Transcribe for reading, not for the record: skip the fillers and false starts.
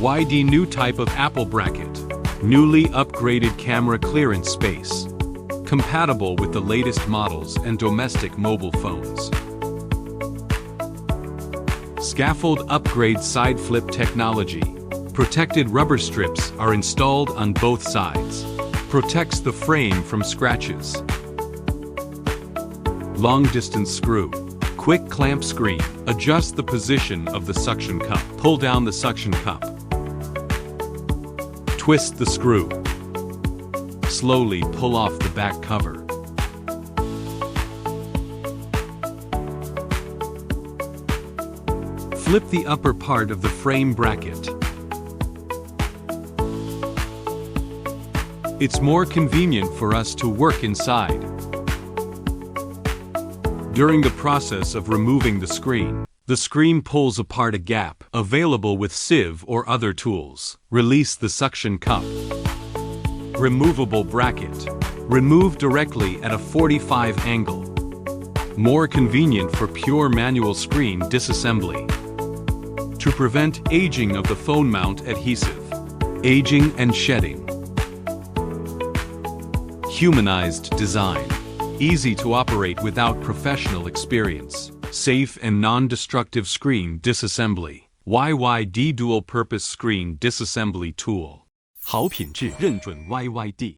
YD new type of Apple bracket. Newly upgraded camera clearance space. Compatible with the latest models and domestic mobile phones. Scaffold upgrade side flip technology. Protected rubber strips are installed on both sides. Protects the frame from scratches. Long distance screw. Quick clamp screen. Adjust the position of the suction cup. Pull down the suction cup. Twist the screw. Slowly pull off the back cover. Flip the upper part of the frame bracket. It's more convenient for us to work inside. During the process of removing the screen pulls apart a gap, available with sieve or other tools. Release the suction cup. Removable bracket. Remove directly at a 45 angle. More convenient for pure manual screen disassembly. To prevent aging of the phone mount adhesive. Aging and shedding. Humanized design. Easy to operate without professional experience. Safe and non-destructive screen disassembly. YYD dual-purpose screen disassembly tool. 好品质认准 YYD